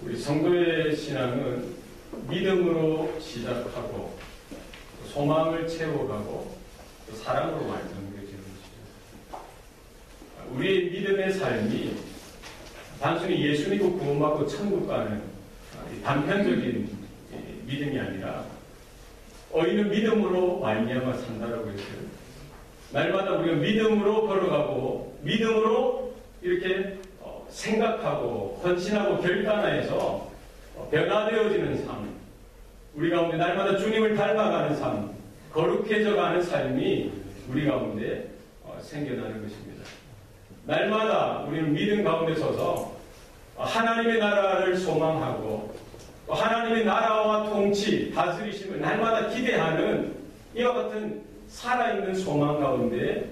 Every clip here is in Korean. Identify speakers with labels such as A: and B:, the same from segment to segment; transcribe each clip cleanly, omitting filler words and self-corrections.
A: 우리 성도의 신앙은 믿음으로 시작하고 소망을 채워가고 또 사랑으로 완성되어지는 것이죠. 우리의 믿음의 삶이 단순히 예수 믿고 구원받고 천국 가는 단편적인 믿음이 아니라 의인은 믿음으로 말미암아 산다라고 했어요. 날마다 우리가 믿음으로 걸어가고 믿음으로 이렇게 생각하고 헌신하고 결단해서 변화되어지는 삶, 우리 가운데 날마다 주님을 닮아가는 삶, 거룩해져가는 삶이 우리 가운데 생겨나는 것입니다. 날마다 우리는 믿음 가운데 서서 하나님의 나라를 소망하고 하나님의 나라와 통치, 다스리심을 날마다 기대하는 이와 같은 살아있는 소망 가운데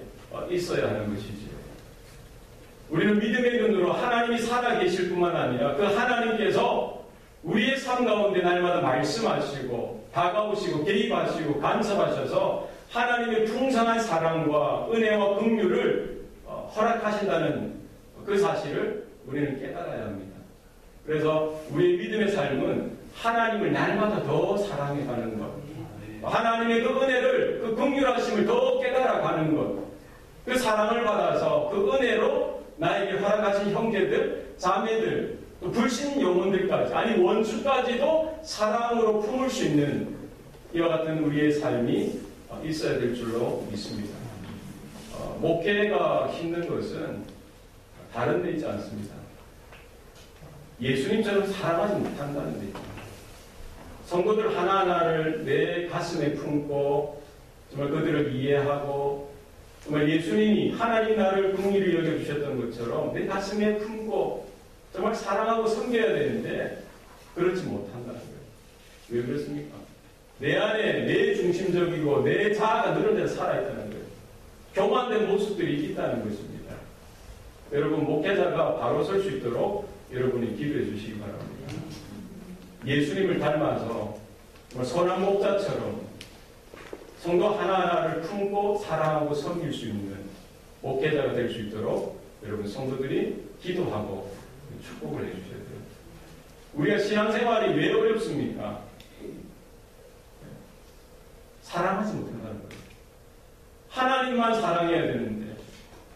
A: 있어야 하는 것이지요. 우리는 믿음의 눈으로 하나님이 살아계실 뿐만 아니라 그 하나님께서 우리의 삶 가운데 날마다 말씀하시고 다가오시고 개입하시고 간섭하셔서 하나님의 풍성한 사랑과 은혜와 긍휼을 허락하신다는 그 사실을 우리는 깨달아야 합니다. 그래서 우리의 믿음의 삶은 하나님을 날마다 더 사랑해가는 것, 하나님의 그 은혜를, 그 긍휼하심을 더 깨달아가는 것, 그 사랑을 받아서 그 은혜로 나에게 허락하신 형제들, 자매들, 또 불신 영혼들까지, 아니 원수까지도 사랑으로 품을 수 있는 이와 같은 우리의 삶이 있어야 될 줄로 믿습니다. 목회가 힘든 것은 다른 데 있지 않습니다. 예수님처럼 사랑하지 못한다는 데 있습니다. 성도들 하나하나를 내 가슴에 품고 정말 그들을 이해하고 정말 예수님이 하나님 나를 긍휼히 여겨주셨던 것처럼 내 가슴에 품고 정말 사랑하고 섬겨야 되는데 그렇지 못한다는 거예요. 왜 그렇습니까? 내 안에 내 중심적이고 내 자아가 늘어져 살아있다는 거예요. 교만된 모습들이 있다는 것입니다. 여러분 목회자가 바로 설 수 있도록 여러분이 기도해 주시기 바랍니다. 예수님을 닮아서 선한 목자처럼 성도 하나하나를 품고 사랑하고 섬길 수 있는 목회자가 될 수 있도록 여러분 성도들이 기도하고 축복을 해주셔야 돼요. 우리가 신앙생활이 왜 어렵습니까? 사랑하지 못한다는 거예요. 하나님만 사랑해야 되는데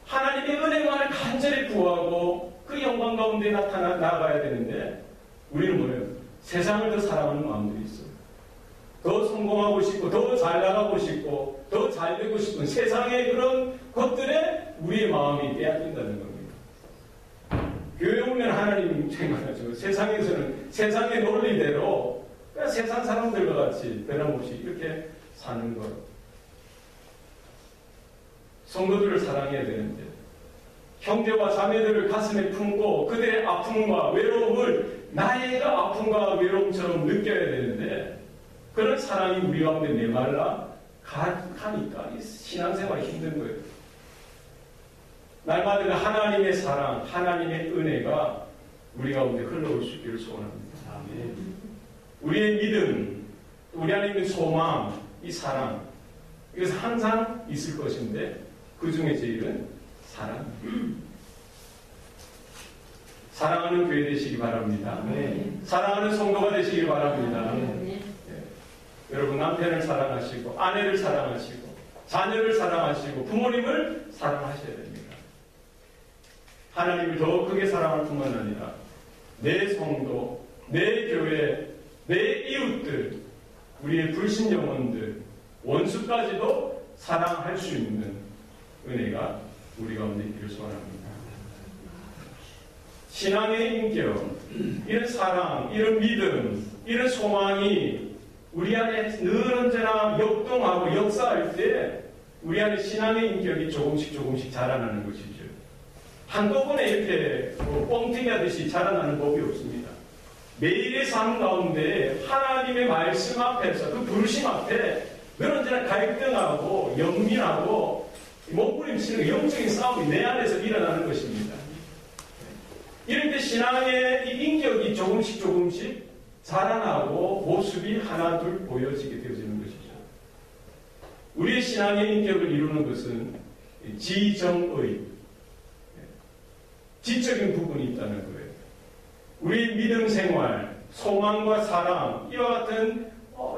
A: 하나님의 은혜만을 간절히 구하고 그 영광 가운데 나아가야 되는데 우리는 뭐예요? 세상을 더 사랑하는 마음들이 있어요. 더 성공하고 싶고 더 잘 나가고 싶고 더 잘 되고 싶은 세상의 그런 것들에 우리의 마음이 빼앗긴다는 겁니다. 교회 오면 하나님이 생각하죠. 세상에서는 세상의 논리대로 그냥 세상 사람들과 같이 변함없이 이렇게 사는 것. 성도들을 사랑해야 되는데 형제와 자매들을 가슴에 품고 그들의 아픔과 외로움을 나의가 아픔과 외로움처럼 느껴야 되는데 그런 사랑이 우리 가운데 메말라 가니까 신앙생활이 힘든 거예요. 날마다 하나님의 사랑, 하나님의 은혜가 우리 가운데 흘러올 수 있기를 소원합니다. 아멘. 우리의 믿음, 우리 안에 있는 소망, 이 사랑, 이것은 항상 있을 것인데 그 중에 제일은 사랑입니다. 사랑하는 교회 되시기 바랍니다. 네. 사랑하는 성도가 되시기 바랍니다. 네. 여러분 남편을 사랑하시고 아내를 사랑하시고 자녀를 사랑하시고 부모님을 사랑하셔야 됩니다. 하나님을 더 크게 사랑할 뿐만 아니라 내 성도, 내 교회, 내 이웃들, 우리의 불신 영혼들, 원수까지도 사랑할 수 있는 은혜가 우리 가운데 있기를 소원합니다. 신앙의 인격, 이런 사랑, 이런 믿음, 이런 소망이 우리 안에 늘 언제나 역동하고 역사할 때 우리 안에 신앙의 인격이 조금씩 자라나는 것이죠. 한꺼번에 이렇게 뻥튀기 하듯이 자라나는 법이 없습니다. 매일의 삶 가운데 하나님의 말씀 앞에서 그 부르심 앞에 늘 언제나 갈등하고 연민하고 몸부림치는 영적인 싸움이 내 안에서 일어나는 것입니다. 이럴 때 신앙의 이 인격이 조금씩 자라나고 모습이 하나둘 보여지게 되어지는 것이죠. 우리의 신앙의 인격을 이루는 것은 지정의, 지적인 부분이 있다는 거예요. 우리 믿음 생활, 소망과 사랑, 이와 같은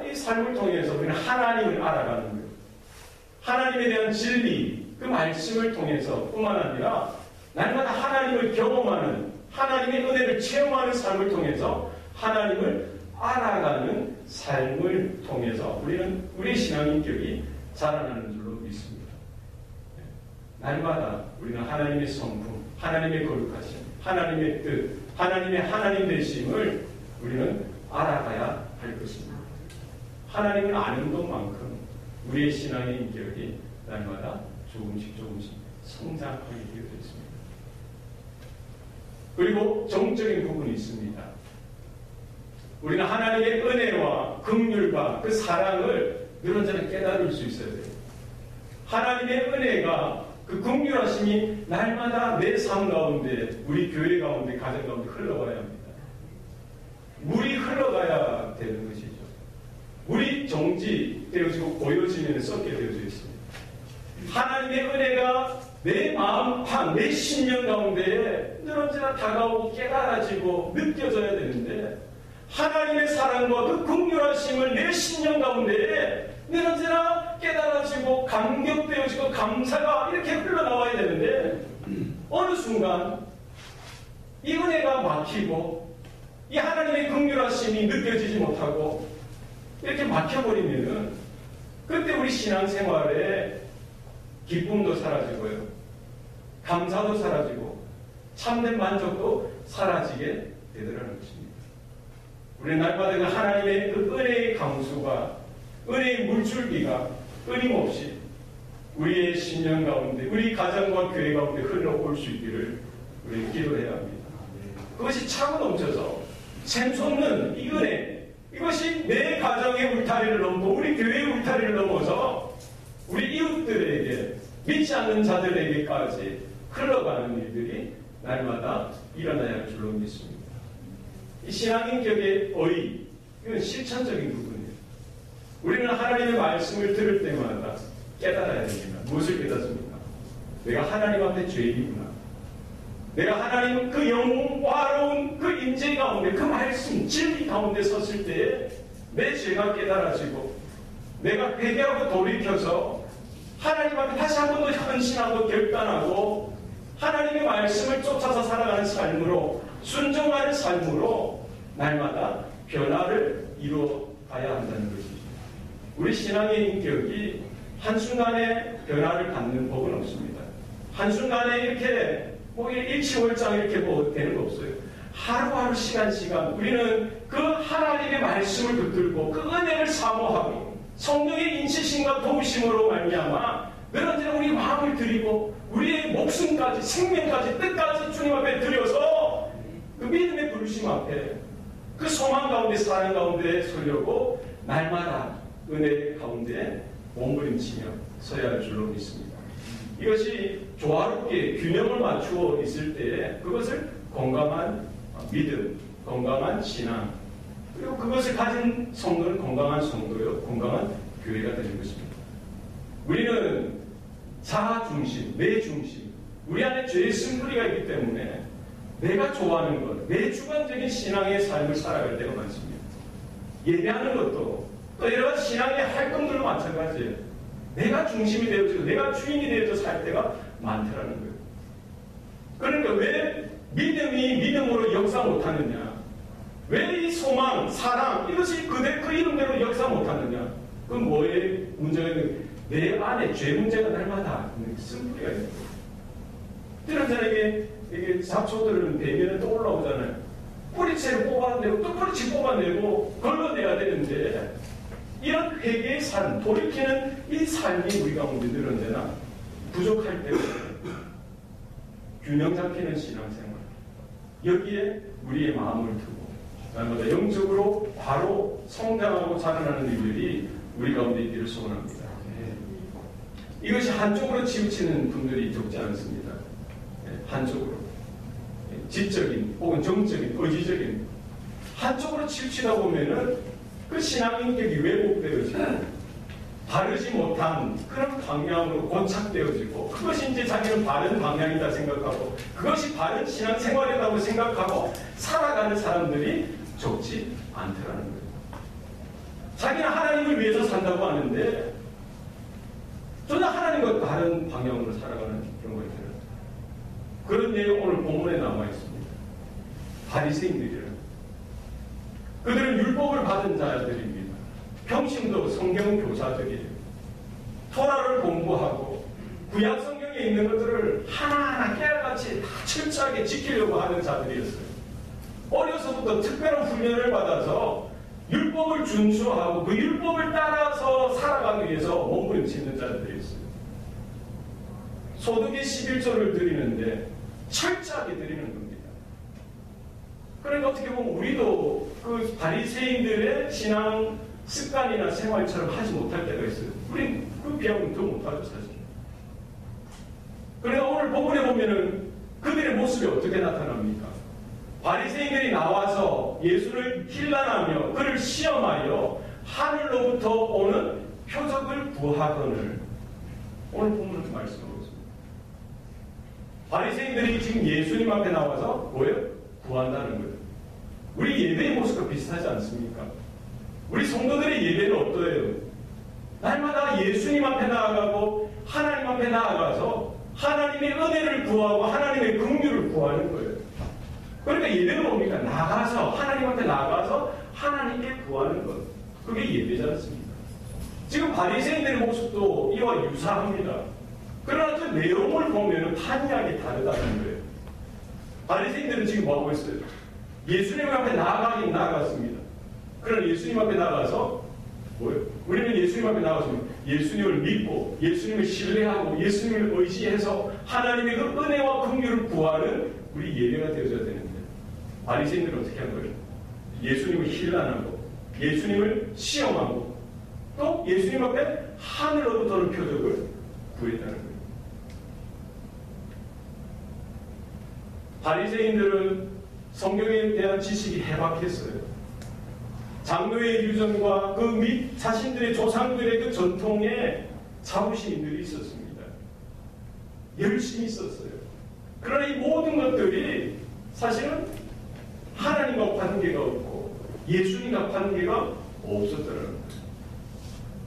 A: 이 삶을 통해서 우리는 하나님을 알아가는 거예요. 하나님에 대한 진리, 그 말씀을 통해서 뿐만 아니라 날마다 하나님을 경험하는, 하나님의 은혜를 체험하는 삶을 통해서 하나님을 알아가는 삶을 통해서 우리는 우리의 신앙인격이 자라나는 줄로 믿습니다. 날마다 우리는 하나님의 성품, 하나님의 거룩하심, 하나님의 뜻, 하나님의 하나님 되심을 우리는 알아가야 할 것입니다. 하나님을 아는 것만큼 우리의 신앙의 인격이 날마다 조금씩 성장하게 되어 있습니다. 그리고 정적인 부분이 있습니다. 우리는 하나님의 은혜와 긍휼과 그 사랑을 늘 언제나 깨달을 수 있어야 돼요. 하나님의 은혜가 그 긍휼하심이 날마다 내 삶 가운데, 우리 교회 가운데, 가정 가운데 흘러가야 합니다. 물이 흘러가야 되는 것이죠. 물이 정지되어지고 고여지면 썩게 되어져 있습니다. 하나님의 은혜가 내 마음, 내 신령 가운데 늘 언제나 다가오고 깨달아지고 느껴져야 되는데, 하나님의 사랑과 그 긍휼하심을 내 신령 가운데 늘 언제나 깨달아지고 감격되어지고 감사가 이렇게 흘러나와야 되는데, 어느 순간 이 은혜가 막히고 이 하나님의 긍휼하심이 느껴지지 못하고 이렇게 막혀버리면은 그때 우리 신앙생활에 기쁨도 사라지고요, 감사도 사라지고 참된 만족도 사라지게 되더라는 것입니다. 우리 날마다 그 하나님의 그 은혜의 강수가, 은혜의 물줄기가 끊임없이 우리의 신령 가운데, 우리 가정과 교회 가운데 흘러올 수 있기를 우리 기도해야 합니다. 그것이 차고 넘쳐서 샘솟는 이 은혜, 이것이 내 가정의 울타리를 넘고 우리 교회의 울타리를 넘어서 우리 이웃들에게, 믿지 않는 자들에게까지 흘러가는 일들이 날마다 일어나야 할 줄로 믿습니다. 이 신앙인격의 어의, 이건 실천적인 부분이에요. 우리는 하나님의 말씀을 들을 때마다 깨달아야 됩니다. 무엇을 깨닫습니까? 내가 하나님 앞에 죄인이구나. 내가 하나님 그 영화로운 그 임재 가운데, 그 말씀, 진리 가운데 섰을 때에 내 죄가 깨달아지고 내가 회개하고 돌이켜서 하나님 앞에 다시 한 번 더 헌신하고 결단하고 하나님의 말씀을 쫓아서 살아가는 삶으로, 순종하는 삶으로 날마다 변화를 이루어가야 한다는 것이죠. 우리 신앙의 인격이 한순간에 변화를 갖는 법은 없습니다. 한순간에 이렇게 일치월장 이렇게 되는 거 없어요. 하루하루 시간 우리는 그 하나님의 말씀을 붙들고 그 은혜를 사모하고 성령의 인치심과 도우심으로 말미암아 늘 언제나 우리 마음을 드리고 우리의 목숨까지, 생명까지, 뜻까지 주님 앞에 드려서 그 믿음의 부르심 앞에, 그 소망 가운데, 사랑 가운데 서려고 날마다 은혜 가운데 몸부림치며 서야 할 줄로 믿습니다. 이것이 조화롭게 균형을 맞추어 있을 때에 그것을 건강한 믿음, 건강한 신앙, 그리고 그것을 가진 성도는 건강한 성도요, 건강한 교회가 되는 것입니다. 우리는 자아 중심, 내 중심, 우리 안에 죄의 쓴뿌리가 있기 때문에 내가 좋아하는 것, 내 주관적인 신앙의 삶을 살아갈 때가 많습니다. 예배하는 것도 또 여러 가지 신앙의 활동들도 마찬가지예요. 내가 중심이 되어지고 내가 주인이 되어져 살 때가 많더라는 거예요. 그러니까 왜 믿음이 믿음으로 역사 못하느냐, 왜 이 소망, 사랑, 이것이 그 이름대로 역사 못하느냐, 그건 뭐의 문제가 있는, 내 안에 죄 문제가 날마다 쓴뿌리가 있는 거예요. 그런 이게 잡초들은 대면에 또 올라오잖아요. 뿌리채를 뽑아내고 또 뿌리채 뽑아내고 걸러내야 되는데, 이런 회개의 삶, 돌이키는 이 삶이 우리 가운데 늘 언제나 부족할 때문에 균형 잡히는 신앙생활, 여기에 우리의 마음을 두고 날마다 영적으로 바로 성장하고 자라나는 일들이 우리 가운데 있기를 소원합니다. 이것이 한쪽으로 치우치는 분들이 적지 않습니다. 한쪽으로 지적인 혹은 정적인, 의지적인 한쪽으로 치우치다 보면은 그 신앙인격이 왜곡되어지고 바르지 못한 그런 방향으로 고착되어지고 그것이 이제 자기는 바른 방향이다 생각하고 그것이 바른 신앙생활이라고 생각하고 살아가는 사람들이 적지 않더라는 거예요. 자기는 하나님을 위해서 산다고 하는데 전혀 하나님과 다른 방향으로 살아가는 경우가 있더라고요. 그런 내용 오늘 본문에 남아 있습니다. 바리새인들이라. 그들은 율법을 받은 자들입니다. 평신도 성경 교사들이에요. 토라를 공부하고 구약 성경에 있는 것들을 하나하나 깨알같이 다 철저하게 지키려고 하는 자들이었어요. 어려서부터 특별한 훈련을 받아서 율법을 준수하고 그 율법을 따라서 살아가기 위해서 몸부림치는 자들이었어요. 소득의 11조를 드리는데 철저하게 드리는 겁니다. 그러니까 어떻게 보면 우리도 그 바리새인들의 신앙 습관이나 생활처럼 하지 못할 때가 있어요. 우린 그 비하면 더 못하죠, 사실. 그러니까 오늘 본문에 보면은 그들의 모습이 어떻게 나타납니까? 바리새인들이 나와서 예수를 힐난하며 그를 시험하여 하늘로부터 오는 표적을 구하거늘. 오늘 본문은 말씀하고 있습니다. 바리새인들이 지금 예수님 앞에 나와서 뭐예요? 구한다는 거예요. 우리 예배의 모습과 비슷하지 않습니까? 우리 성도들의 예배는 어떠해요? 날마다 예수님 앞에 나아가고 하나님 앞에 나아가서 하나님의 은혜를 구하고 하나님의 긍휼을 구하는 거예요. 그러니까 예배는 뭡니까? 나가서 하나님 앞에 나가서 하나님께 구하는 것. 그게 예배지 않습니까? 지금 바리새인들의 모습도 이와 유사합니다. 그러나 그 내용을 보면 판이하게 다르다는 거예요. 바리새인들은 지금 뭐하고 있어요? 예수님 앞에 나아가긴 나아갔습니다. 그러나 예수님 앞에 나가서 뭐예요? 우리는 예수님 앞에 나가서 예수님을 믿고 예수님을 신뢰하고 예수님을 의지해서 하나님의 그 은혜와 긍휼을 구하는 우리 예배가 되어져야 되는데 바리새인들은 어떻게 한 거예요? 예수님을 힐난하고 예수님을 시험하고 또 예수님 앞에 하늘로부터는 표적을 구했다는 거예요. 바리새인들은 성경에 대한 지식이 해박했어요. 장로의 유전과 그 및 자신들의 조상들의 그 전통에 자부심이 늘 있었습니다. 열심히 있었어요. 그러나 이 모든 것들이 사실은 하나님과 관계가 없고 예수님과 관계가 없었더라는 거예요.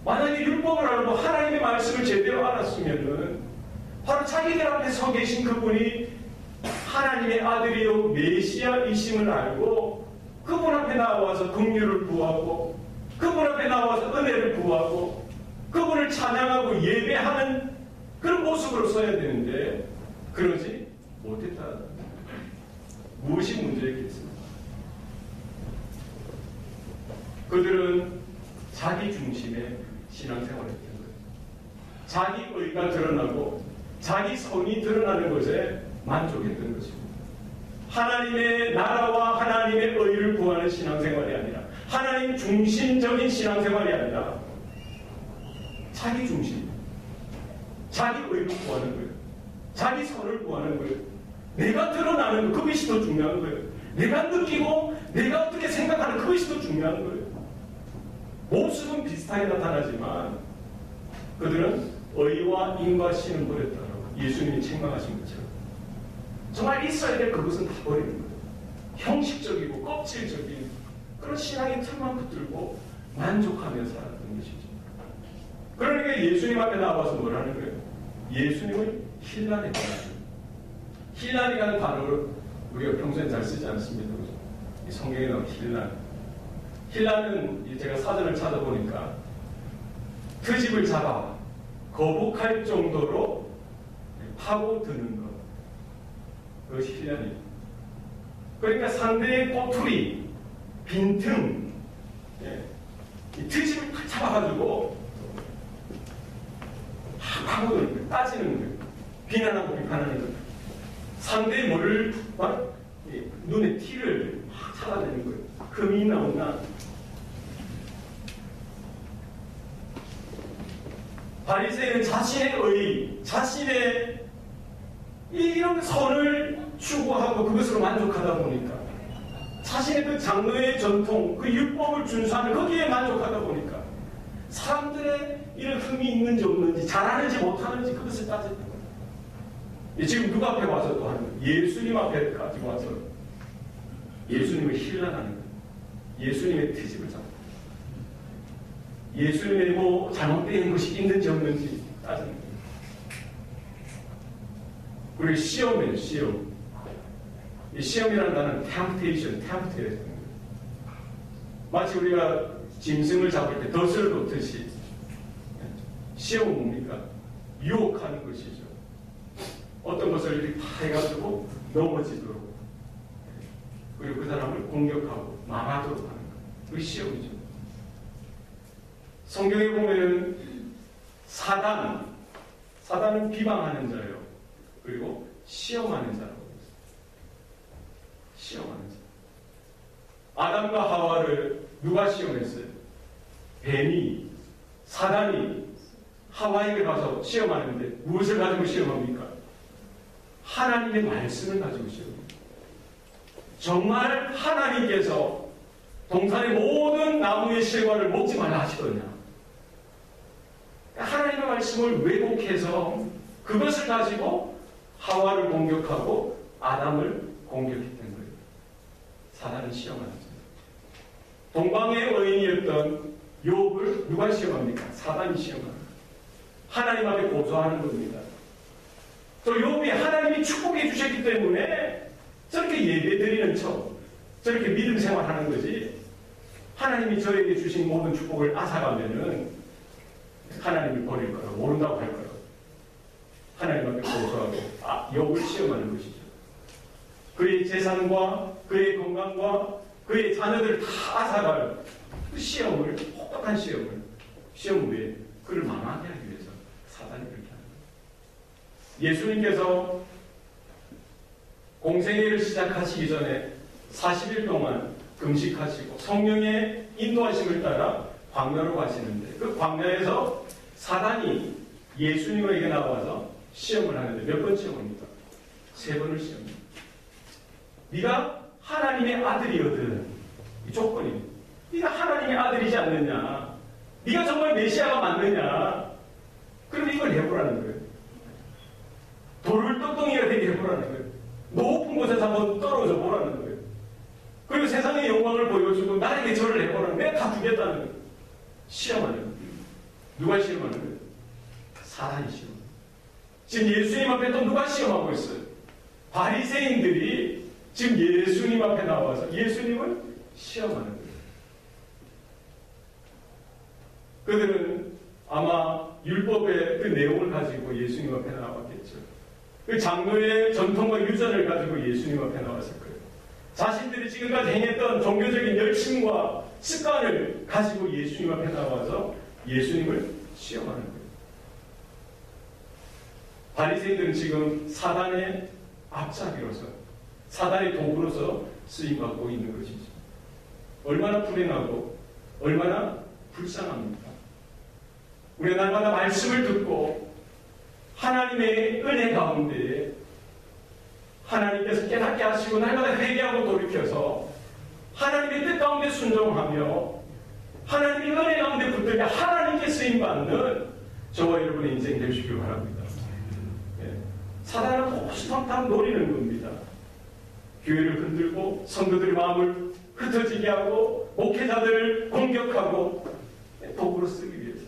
A: 만약에 율법을 알고 하나님의 말씀을 제대로 알았으면은 바로 자기들 앞에 서 계신 그분이 하나님의 아들이요 메시아이심을 알고 그분 앞에 나와서 긍휼을 구하고 그분 앞에 나와서 은혜를 구하고 그분을 찬양하고 예배하는 그런 모습으로 써야 되는데 그러지 못했다. 무엇이 문제였겠습니까? 그들은 자기 중심의 신앙생활을 했던 거예요. 자기 의가 드러나고 자기 성이 드러나는 것에 만족했던 것입니다. 하나님의 나라와 하나님의 의를 구하는 신앙생활이 아니라 하나님 중심적인 신앙생활이 아니라 자기 중심, 자기 의를 구하는 거예요. 자기 선을 구하는 거예요. 내가 드러나는 것, 그것이 더 중요한 거예요. 내가 느끼고 내가 어떻게 생각하는 그것이 더 중요한 거예요. 모습은 비슷하게 나타나지만 그들은 의와 인과 신을 버렸다고 예수님이 책망하신 것처럼 정말 있어야 될 그것은 다 버리는 거예요. 형식적이고 껍질적인 그런 신앙의 틀만 붙들고 만족하며 살았던 것이죠. 그러니까 예수님 앞에 나와서 뭐라는 거예요? 예수님을 힐난했다는 거예요. 힐난이라는 단어를 우리가 평소에 잘 쓰지 않습니다. 이 성경에 나온 힐난. 힐난은 제가 사전을 찾아보니까 트집을 잡아 거북할 정도로 파고드는 것. 그것이 힐난이에요. 그러니까 상대의 꼬투리, 빈틈, 이 트집을 탁 잡아가지고 파고드는 거예요. 따지는 거예요. 비난하고 비판하는 거예요. 상대의 뭐를 막 눈에 티를 막 찾아내는 거예요. 금이 나오나. 바리새인은 자신의 의, 자신의 이런 선을 추구하고 그것으로 만족하다 보니까 자신의 그 장로의 전통, 그 율법을 준수하는 거기에 만족하다 보니까 사람들의 이런 흠이 있는지 없는지, 잘하는지 못하는지 그것을 따지는 거예요. 지금 누가 앞에 와서 또 하는 거예요? 예수님 앞에 가지고 와서 예수님을 힐난하는 거예요. 예수님의 트집을 잡고 예수님의 뭐 잘못된 것이 있는지 없는지 따지는 거예요. 그리고 시험이에요. 시험. 이 시험이라는 단어는 템프테이션. 마치 우리가 짐승을 잡을 때 덫을 놓듯이 시험은 뭡니까? 유혹하는 것이죠. 어떤 것을 이렇게 다 해가지고 넘어지도록, 그리고 그 사람을 공격하고 망하도록 하는 것. 그게 시험이죠. 성경에 보면은 사단은 비방하는 자예요. 그리고 시험하는 자라고 했어요. 시험하는 자. 아담과 하와를 누가 시험했어요? 뱀이, 사단이 하와에게 가서 시험하는데 무엇을 가지고 시험합니까? 하나님의 말씀을 가지고 시험합니다. 정말 하나님께서 동산의 모든 나무의 실과를 먹지 말라 하시더냐? 하나님의 말씀을 왜곡해서 그것을 가지고 하와를 공격하고 아담을 공격했던 거예요. 사단은 시험하는 거예요. 동방의 여인이었던 욥을 누가 시험합니까? 사단이 시험합니다. 하나님 앞에 고소하는 겁니다. 또 욥이 하나님이 축복해 주셨기 때문에 저렇게 예배드리는 척, 저렇게 믿음 생활하는 거지, 하나님이 저에게 주신 모든 축복을 앗아가면은 하나님이 버릴 거라고, 모른다고 할 거라고 하나님 앞에 고소하고 욥을 시험하는 것이죠. 그의 재산과 그의 건강과 그의 자녀들을 다 앗아갈 그 시험을, 혹독한 시험 후에 그를 망하게 하기 위해서 사단이 그렇게 하는 거예요. 예수님께서 공생애를 시작하시기 전에 40일 동안 금식하시고 성령의 인도하심을 따라 광야로 가시는데, 그 광야에서 사단이 예수님에게 나와서 시험을 하는데 몇 번 시험합니까? 3번을 시험합니다. 네가 하나님의 아들이거든. 이 조건입니다. 네가 하나님의 아들이지 않느냐? 네가 정말 메시아가 맞느냐? 그럼 이걸 해보라는 거예요. 돌을 떡덩이가 되게 해보라는 거예요. 높은 곳에서 한번 떨어져 보라는 거예요. 그리고 세상의 영광을 보여주고 나에게 절을 해보라는 거예요. 내가 다 주겠다는 거예요. 시험하는 거예요. 누가 시험하는 거예요? 사단이 시험. 지금 예수님 앞에 또 누가 시험하고 있어요? 바리새인들이 지금 예수님 앞에 나와서 예수님을 시험하는 거예요. 그들은 아마 율법의 그 내용을 가지고 예수님 앞에 나왔겠죠. 그 장로의 전통과 유전을 가지고 예수님 앞에 나왔을 거예요. 자신들이 지금까지 행했던 종교적인 열심과 습관을 가지고 예수님 앞에 나와서 예수님을 시험하는 거예요. 바리새인들은 지금 사단의 앞잡이로서, 사단의 도구로서 쓰임받고 있는 것이죠. 얼마나 불행하고 얼마나 불쌍합니까? 우리가 날마다 말씀을 듣고 하나님의 은혜 가운데 하나님께서 깨닫게 하시고 날마다 회개하고 돌이켜서 하나님의 뜻 가운데 순종하며 하나님의 은혜 가운데 붙들게 하나님께 쓰임받는 저와 여러분의 인생이 되시길 바랍니다. 사단은 호시탐탐 노리는 겁니다. 교회를 흔들고 성도들의 마음을 흩어지게 하고 목회자들을 공격하고 도구로 쓰기 위해서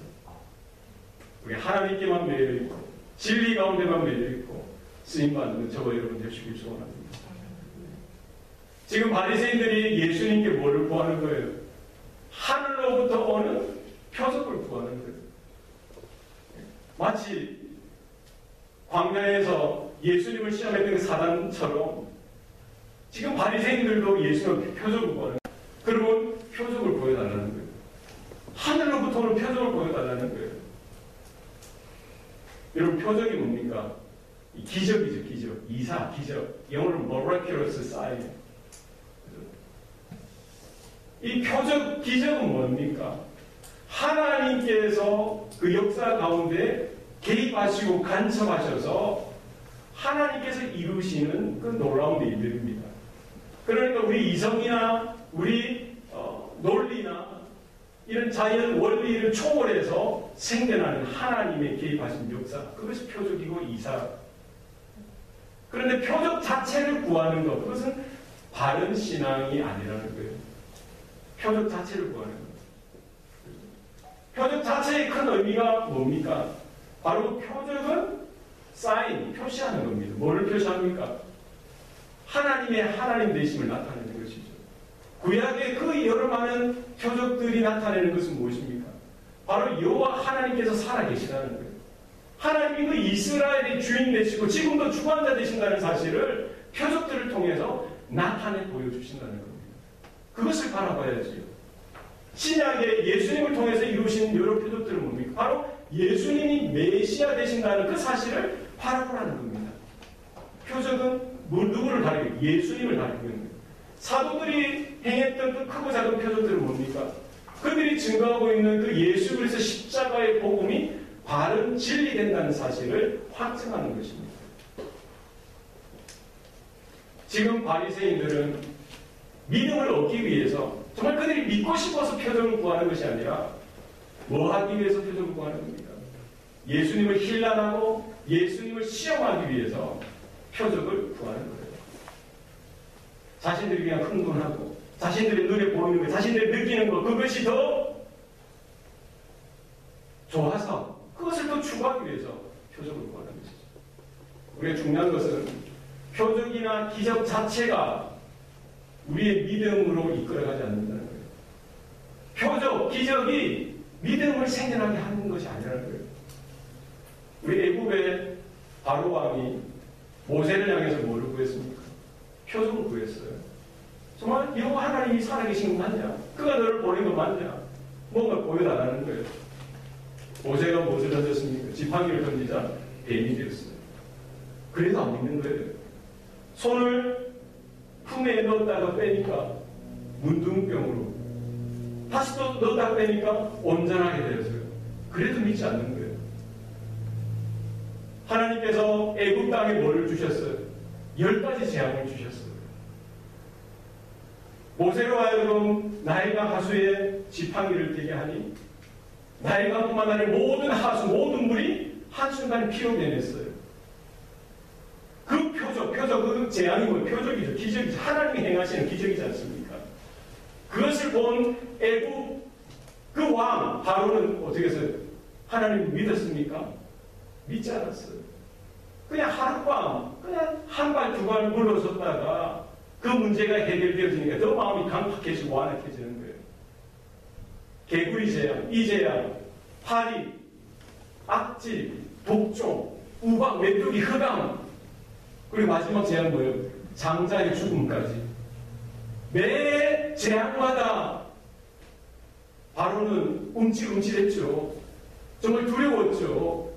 A: 우리 하나님께만 매여있고 진리 가운데만 매여있고 쓰임받는 저와 여러분 되시길 소원합니다. 지금 바리새인들이 예수님께 뭐를 구하는 거예요? 하늘로부터 오는 표적을 구하는 거예요. 마치 광야에서 예수님을 시험했던 그 사단처럼 지금 바리새인들도 예수님께 표적을 구하는 거예요. 그러면 표적을 보여달라는 거예요. 하늘로부터 오는 표적을 보여달라는 거예요. 여러분, 표적이 뭡니까? 기적이죠, 기적. 이사, 기적. 영어로 miraculous sign. 이 표적, 기적은 뭡니까? 하나님께서 그 역사 가운데 개입하시고 간섭하셔서 하나님께서 이루시는 그 놀라운 일들입니다. 그러니까 우리 이성이나 우리 논리나 이런 자연 원리를 초월해서 생겨나는 하나님의 개입하신 역사, 그것이 표적이고 이사. 그런데 표적 자체를 구하는 것, 그것은 바른 신앙이 아니라는 거예요. 표적 자체를 구하는 것. 표적 자체의 큰 의미가 뭡니까? 바로 표적은 사인, 표시하는 겁니다. 뭐를 표시합니까? 하나님의 하나님 되심을 나타내는 것이죠. 구약의 그 여러 많은 표적들이 나타내는 것은 무엇입니까? 바로 여호와 하나님께서 살아계시다는 거예요. 하나님이 그 이스라엘의 주인 되시고 지금도 주관자 되신다는 사실을 표적들을 통해서 나타내 보여주신다는 겁니다. 그것을 바라봐야지요. 신약의 예수님을 통해서 이루신 여러 표적들은 뭡니까? 바로 예수님이 메시아 되신다는 그 사실을 바라보라는 겁니다. 표적은 누구를 가리고 예수님을 가리고 있는 거예요. 사도들이 행했던 그 크고 작은 표적들은 뭡니까? 그들이 증거하고 있는 그 예수 그리스도 십자가의 복음이 바른 진리된다는 사실을 확증하는 것입니다. 지금 바리새인들은 믿음을 얻기 위해서 정말 그들이 믿고 싶어서 표적을 구하는 것이 아니라 뭐 하기 위해서 표적을 구하는 겁니까? 예수님을 힐난하고 예수님을 시험하기 위해서 표적을 구하는 거예요. 자신들이 그냥 흥분하고 자신들의 눈에 보이는 것, 자신들이 느끼는 것, 그것이 더 좋아서 그것을 더 추구하기 위해서 표적을 구하는 것이죠. 우리가 중요한 것은 표적이나 기적 자체가 우리의 믿음으로 이끌어가지 않는다는 거예요. 표적, 기적이 믿음을 생겨나게 하는 것이 아니라는 거예요. 우리 애굽의 바로 왕이 모세를 향해서 뭐를 구했습니까? 표적을 구했어요. 정말 여호와 하나님이 살아계신 거 맞냐? 그가 너를 보낸 거 맞냐? 뭔가 보여달라는 거예요. 모세가 무엇을 던졌습니까? 지팡이를 던지자 뱀이 되었어요. 그래도 안 믿는 거예요. 손을 품에 넣었다가 빼니까 문둥병으로, 다시 또 넣었다가 빼니까 온전하게 되었어요. 그래도 믿지 않는 거예요. 하나님께서 애굽 땅에 뭐를 주셨어요? 10가지 재앙을 주셨어요. 모세로 하여금 나일강 하수에 지팡이를 대게 하니 나일강뿐만 아니라 모든 하수, 모든 물이 한순간에 피로 변했어요. 그 표적, 그 재앙이 뭐 표적이죠. 기적이죠. 하나님이 행하시는 기적이지 않습니까? 그것을 본 애굽 그 왕 바로는 어떻게 했어요? 하나님 믿었습니까? 믿지 않았어요. 그냥 하룻밤, 그냥 한 발, 두 발 물러섰다가 그 문제가 해결되어지니까 더 마음이 강팍해지고 완악해지는 거예요. 개구리 재앙, 이 재앙, 파리, 악질, 독종, 우박, 메뚜기, 흑암, 그리고 마지막 재앙 뭐예요? 장자의 죽음까지. 매 재앙마다 바로는 움찔움찔했죠. 정말 두려웠죠.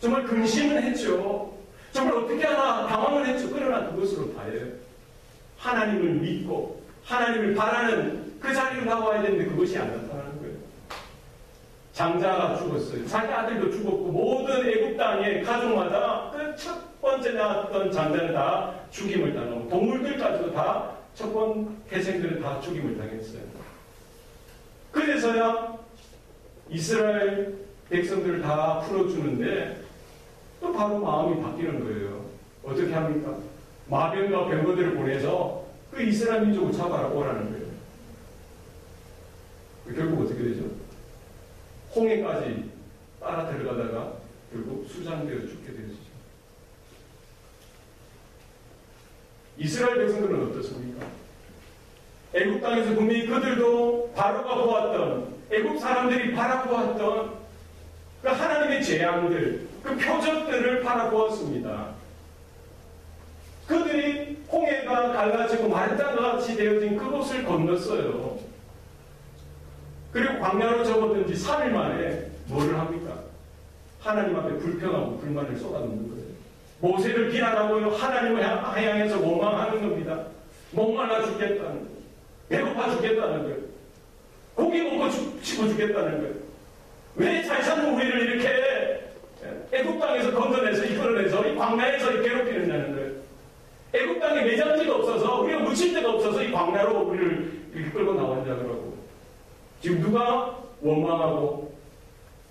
A: 정말 근심을 했죠. 정말 어떻게 하나 당황을 했죠. 그러나 그것으로 봐요. 하나님을 믿고 하나님을 바라는 그 자리로 나와야 되는데 그것이 안 나타나는 거예요. 장자가 죽었어요. 자기 아들도 죽었고 모든 애굽 땅의 가족마다 그 첫 번째 낳았던 장자는 다 죽임을 당하고 동물들까지도 다 첫 번 태생들은 다 죽임을 당했어요. 그래서야 이스라엘 백성들을 다 풀어주는데 또 바로 마음이 바뀌는 거예요. 어떻게 합니까? 마병과 병거들을 보내서 그 이스라엘 민족을 잡아라 오라는 거예요. 결국 어떻게 되죠? 홍해까지 따라 들어가다가 결국 수장되어 죽게 되어지죠. 이스라엘 백성들은 어떻습니까? 애굽 땅에서 분명히 그들도 바로가 보았던, 애굽 사람들이 바라보았던 그 하나님의 재앙들, 그 표적들을 바라보았습니다. 그들이 홍해가 갈라지고 마르다가 같이 되어진 그곳을 건넜어요. 그리고 광야로 접어든 지 3일 만에 뭐를 합니까? 하나님 앞에 불평하고 불만을 쏟아놓는 거예요. 모세를 비난하고 하나님을 향해서 원망하는 겁니다. 목말라 죽겠다는 거예요. 배고파 죽겠다는 거예요. 고기 먹고 죽어 죽겠다는 거예요. 왜 잘 사는 우리를 이렇게 애굽 땅에서 건져내서 이끌어내서 이 광야에서 괴롭히느냐는 거예요. 애굽 땅에 매장지가 없어서 우리가 묻힐 데가 없어서 이 광야로 우리를 이렇게 끌고 나왔냐 그러고 지금 누가 원망하고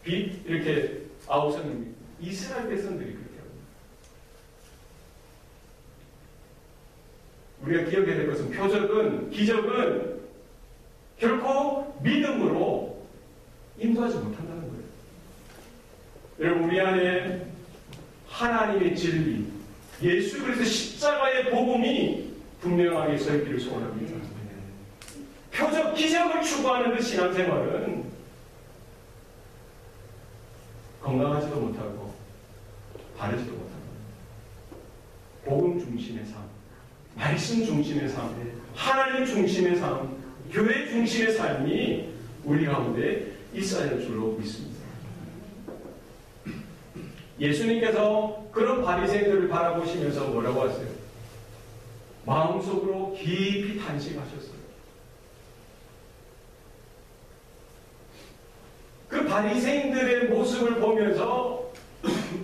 A: 이렇게 아우성입니다. 이스라엘 백성들이 그렇게 합니다. 우리가 기억해야 될 것은 표적은, 기적은 결코 믿음으로 인도하지 못한다는 거예요. 여러분, 우리 안에 하나님의 진리, 예수 그리스도 십자가의 복음이 분명하게 서 있기를 소원합니다. 표적, 기적을 추구하는 그 신앙생활은 건강하지도 못하고 바르지도 못하고 복음 중심의 삶, 말씀 중심의 삶, 하나님 중심의 삶, 교회 중심의 삶이 우리 가운데 있어야 할 줄로 믿습니다. 예수님께서 그런 바리새인들을 바라보시면서 뭐라고 하세요? 마음속으로 깊이 탄식하셨어요. 그 바리새인들의 모습을 보면서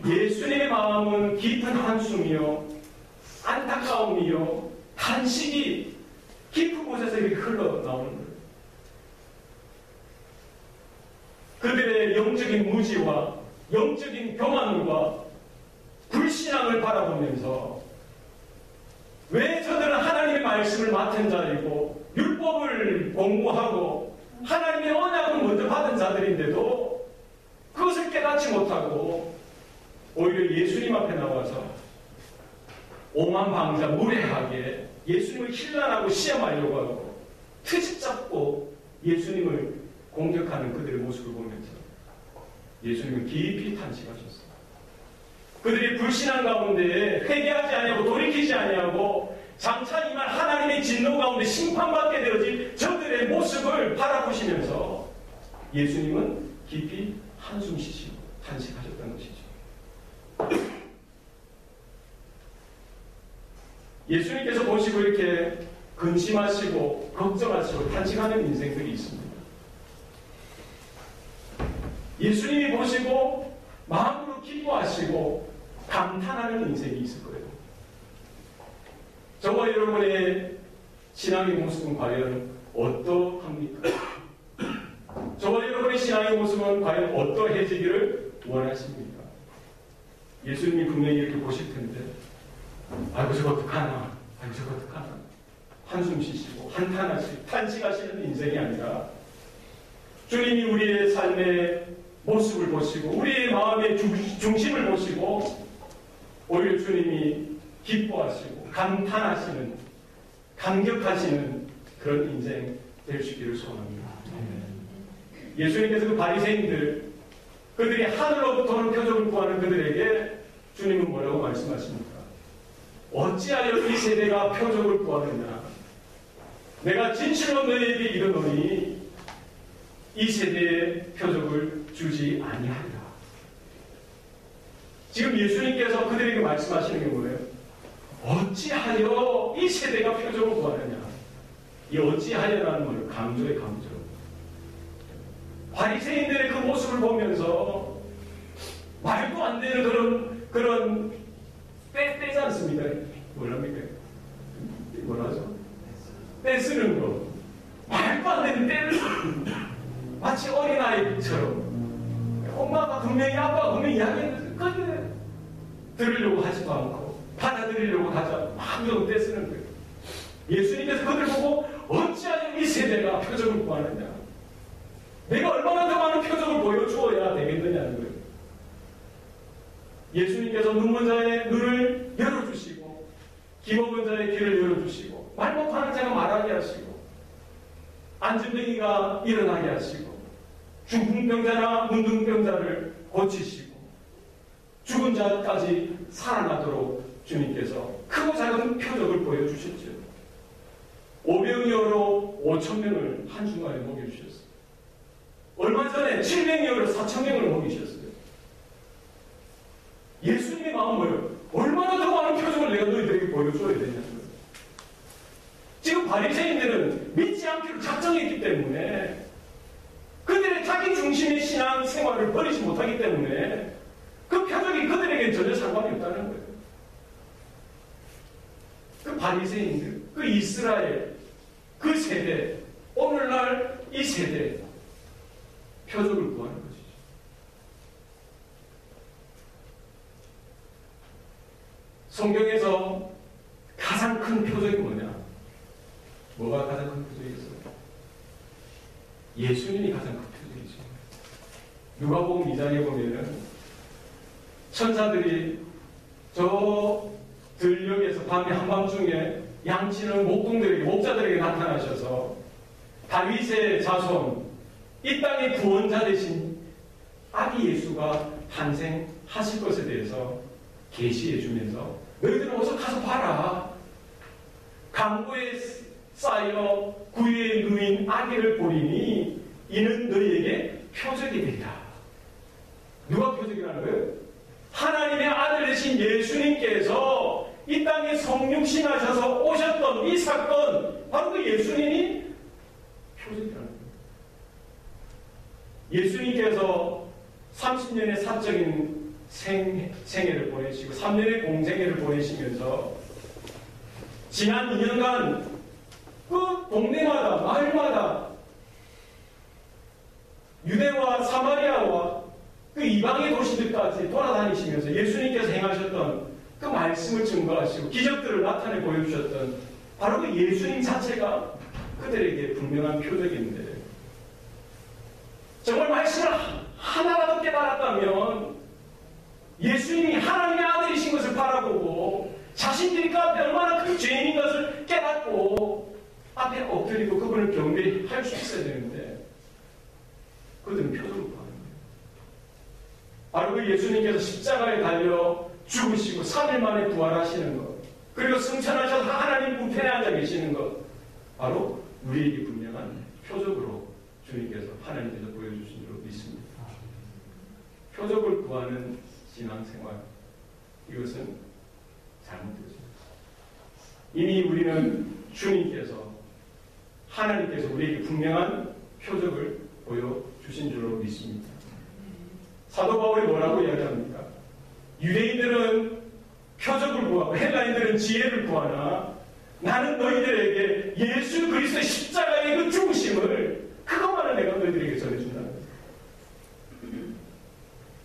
A: 예수님의 마음은 깊은 한숨이요, 안타까움이요, 탄식이 깊은 곳에서 이렇게 흘러나오는 거예요. 그들의 영적인 무지와 영적인 교만과 불신앙을 바라보면서 왜 저들은 하나님의 말씀을 맡은 자이고 율법을 공부하고 하나님의 언약을 먼저 받은 자들인데도 그것을 깨닫지 못하고 오히려 예수님 앞에 나와서 오만방자 무례하게 예수님을 힐난하고 시험하려고 하고 트집 잡고 예수님을 공격하는 그들의 모습을 보면서 예수님은 깊이 탄식하셨어요. 그들이 불신앙 가운데 회개하지 아니하고 돌이키지 아니하고 장차 임할 하나님의 진노 가운데 심판받게 되어질 저들의 모습을 바라보시면서 예수님은 깊이 한숨 쉬시고 탄식하셨다는 것이죠. 예수님께서 보시고 이렇게 근심하시고 걱정하시고 탄식하는 인생들이 있습니다. 예수님이 보시고 마음으로 기뻐하시고 감탄하는 인생이 있을 거예요. 저와 여러분의 신앙의 모습은 과연 어떠합니까? 저와 여러분의 신앙의 모습은 과연 어떠해지기를 원하십니까? 예수님이 분명히 이렇게 보실 텐데 아이고 저거 어떡하나, 아이고 저거 어떡하나 한숨 쉬시고 한탄하시고 탄식하시는 인생이 아니라 주님이 우리의 삶의 모습을 보시고 우리의 마음의 중심을 보시고 오히려 주님이 기뻐하시고 감탄하시는 감격하시는 그런 인생 될 수 있기를 소원합니다. 예수님께서 그 바리새인들 그들이 하늘로부터 표적을 구하는 그들에게 주님은 뭐라고 말씀하십니까? 어찌하여 이 세대가 표적을 구하느냐? 내가 진실로 너희에게 이르노니 이 세대에 표적을 주지 아니하리라. 지금 예수님께서 그들에게 말씀하시는 게 뭐예요? 어찌하여 이 세대가 표적을 구하느냐? 이 어찌하여라는 말은 강조의 강조. 바리새인들의 그 모습을 보면서 말도 안 되는 그런 떼지 않습니까? 뭐랍니까? 뭐라죠? 떼쓰는 거. 말도 안 되는 떼를 마치 어린아이처럼 엄마가 분명히 아빠가 분명히 이야기했는데 그걸 들으려고 하지도 않고 받아들이려고 하지 않고 마음대로 떼쓰는 거예요. 예수님께서 그들 보고 어찌하여 이 세대가 표적을 구하느냐? 내가 얼마나 더 많은 표적을 보여주어야 되겠느냐는 거예요. 예수님께서 눈먼 자의 눈을 열어주시고 기먹은 자의 귀를 열어주시고 말 못하는 자가 말하게 하시고 안진뱅이가 일어나게 하시고 중풍병자나 문둥병자를 고치시고 죽은 자까지 살아나도록 주님께서 크고 작은 표적을 보여주셨죠. 오병이어로 5,000명을 한순간에 먹여주셨어요. 얼마 전에 700여로 4,000명을 먹이셨어요. 예수님의 마음은 뭐예요? 얼마나 더 많은 표적을 내가 너희들에게 보여줘야 되냐는 거예요. 지금 바리새인들은 믿지 않기로 작정했기 때문에 그들의 자기 중심의 신앙 생활을 버리지 못하기 때문에 그 표적이 그들에게 전혀 상관이 없다는 거예요. 그 바리새인들, 그 이스라엘, 그 세대, 오늘날 이 세대 표적을 구하는 것이죠. 성경에서 가장 큰 표적이 뭐냐? 뭐가 가장 큰 표적이겠어요? 예수님이 가장 큰 표적이죠. 누가복음 2장에 보면은 천사들이 저 들녘에서 밤에 한밤중에 양치는 목동들에게, 목자들에게 나타나셔서 다윗의 자손, 이 땅의 구원자 되신 아기 예수가 탄생하실 것에 대해서 계시해 주면서 너희들은 어서 가서 봐라. 강보에 쌓여 구유에 누인 아기를 보리니 이는 너희에게 표적이 되리라. 누가 표적이라는 거예요? 하나님의 아들 되신 예수님께서 이 땅에 성육신하셔서 오셨던 이 사건, 바로 그 예수님이 표적이라는 거예요. 예수님께서 30년의 사적인 생애를 보내시고 3년의 공생애를 보내시면서 지난 2년간 그 동네마다 마을마다 유대와 사마리아와 그 이방의 도시들까지 돌아다니시면서 예수님께서 행하셨던 그 말씀을 증거하시고 기적들을 나타내 보여주셨던 바로 그 예수님 자체가 그들에게 분명한 표적인데, 정말 말씀을 하나라도 깨달았다면 예수님이 하나님의 아들이신 것을 바라보고 자신들이 그 앞에 얼마나 큰 죄인인 것을 깨닫고 앞에 엎드리고 그분을 경배할 수 있어야 되는데 그들은 표적을 구하는 거예요. 바로 그 예수님께서 십자가에 달려 죽으시고 3일 만에 부활하시는 것, 그리고 승천하셔서 하나님 우편에 앉아 계시는 것, 바로 우리에게 분명한 표적으로 주님께서 하나님께서 보여주신 줄로 믿습니다. 표적을 구하는 신앙생활, 이것은 잘못되었습니다. 이미 우리는 주님께서, 하나님께서 우리에게 분명한 표적을 보여주신 줄로 믿습니다. 사도 바울이 뭐라고 이야기합니까? 유대인들은 표적을 구하고 헬라인들은 지혜를 구하나 나는 너희들에게 예수 그리스도의 십자가의 그 죽으심을, 그것만을 내가 너희들에게 전해준다는 거예요.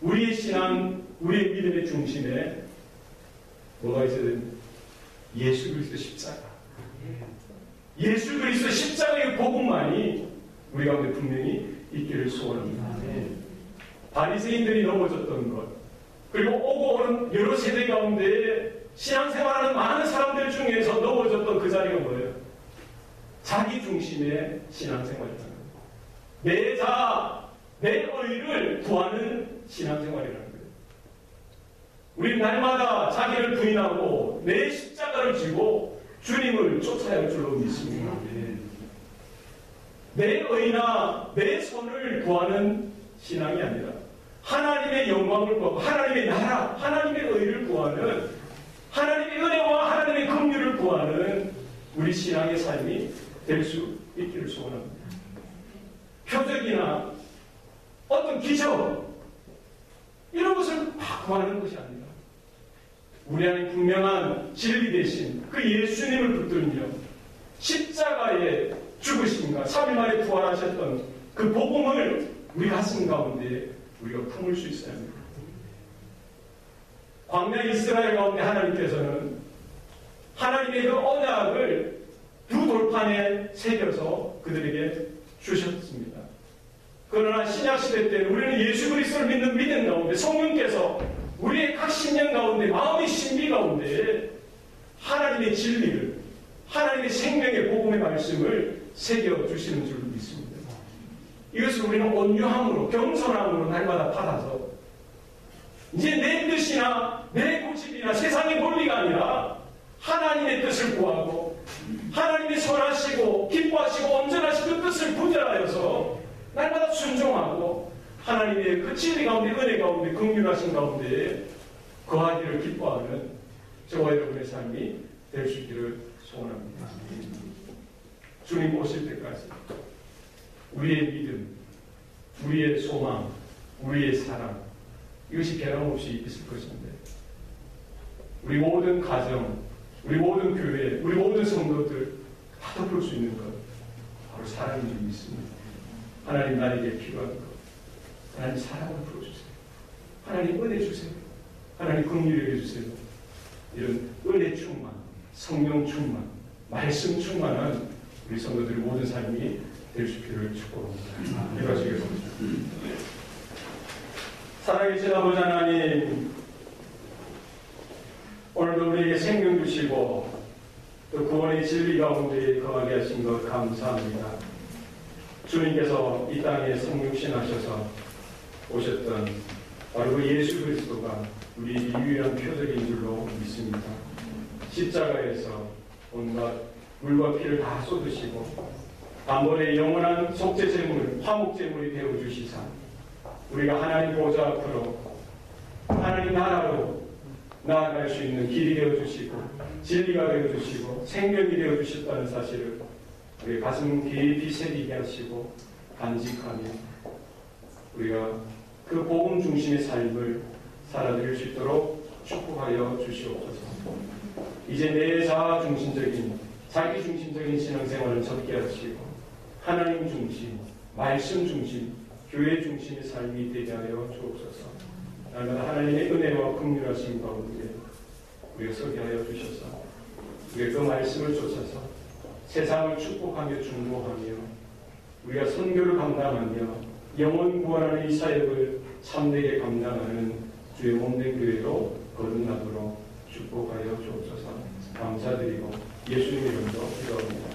A: 우리의 신앙, 우리의 믿음의 중심에 뭐가 있어야 됩니까? 예수 그리스도 십자가. 예수 그리스도 십자가의 복음만이 우리 가운데 분명히 있기를 소원합니다. 바리새인들이 넘어졌던 것, 그리고 오고 오는 여러 세대 가운데 신앙생활하는 많은 사람들 중에서 넘어졌던 그 자리가 뭐예요? 자기 중심의 신앙생활이라는 거예요. 내 자, 내 의를 구하는 신앙생활이라는 거예요. 우리는 날마다 자기를 부인하고 내 십자가를 지고 주님을 쫓아야 할 줄로 믿습니다. 내 의나 내 손을 구하는 신앙이 아니라 하나님의 영광을 구하고 하나님의 나라, 하나님의 의를 구하는, 하나님의 은혜와 하나님의 긍휼을 구하는 우리 신앙의 삶이 될 수 있기를 소원합니다. 표적이나 어떤 기적 이런 것을 막 구하는 것이 아니라 우리 안에 분명한 진리 대신 그 예수님을 붙들며 십자가의 죽으심과 3일 만에 부활하셨던 그 복음을 우리 가슴 가운데 우리가 품을 수 있어야 합니다. 광야 이스라엘 가운데 하나님께서는 하나님의 그 언약을 두 돌판에 새겨서 그들에게 주셨습니다. 그러나 신약시대 때는 우리는 예수 그리스도를 믿는 믿음 가운데 성령께서 우리의 각 심령 가운데, 마음의 신비 가운데 하나님의 진리를, 하나님의 생명의 복음의 말씀을 새겨주시는 줄 믿습니다. 이것을 우리는 온유함으로, 겸손함으로 날마다 받아서 이제 내 뜻이나 내 고집이나 세상의 논리가 아니라 하나님의 뜻을 구하고 하나님이 선하시고 기뻐하시고 온전하신 그 뜻을 분별하여서 날마다 순종하고 하나님의 그 진리 가운데, 은혜 가운데, 긍휼하신 가운데 거하기를 기뻐하는 저와 여러분의 삶이 될 수 있기를 소원합니다. 주님 오실 때까지 우리의 믿음, 우리의 소망, 우리의 사랑, 이것이 변함없이 있을 것인데 우리 모든 가정, 우리 모든 교회, 우리 모든 성도들 다 덮을 수 있는 것, 바로 사랑인 줄 믿습니다. 하나님 나에게 필요한 것, 하나님 사랑을 부어주세요. 하나님 은혜 주세요. 하나님 긍휼히 여겨주세요. 이런 은혜 충만, 성령 충만, 말씀 충만한 우리 성도들의 모든 삶이 될 수 있기를 축복합니다. 기도하시겠습니다. 사랑이신 아버지 하나님, 오늘도 우리에게 생명 주시고 또 구원의 진리 가운데 거하게 하신 것 감사합니다. 주님께서 이 땅에 성육신하셔서 오셨던 바로 그 예수 그리스도가 우리 유일한 표적인 줄로 믿습니다. 십자가에서 온갖 물과 피를 다 쏟으시고 단번에 영원한 속죄제물, 화목제물이 되어주시사 우리가 하나님 보좌 앞으로 하나님 나라로 나아갈 수 있는 길이 되어주시고 진리가 되어주시고 생명이 되어주셨다는 사실을 우리 가슴 깊이 새기게 하시고 간직하며 우리가 그 복음 중심의 삶을 살아드릴 수 있도록 축복하여 주시옵소서. 이제 내 자아 중심적인 자기 중심적인 신앙생활을 접게 하시고 하나님 중심, 말씀 중심, 교회 중심의 삶이 되게 하여 주옵소서. 날마다 하나님의 은혜와 긍휼하심 가운데 우리가 서게 하여 주셔서 우리가 그 말씀을 쫓아서 세상을 축복하며 중보하며 우리가 선교를 감당하며 영혼 구원하는 이 사역을 참되게 감당하는 주의 몸된 교회로 거듭나도록 축복하여 주옵소서. 감사드리고 예수님 이름으로 기도합니다.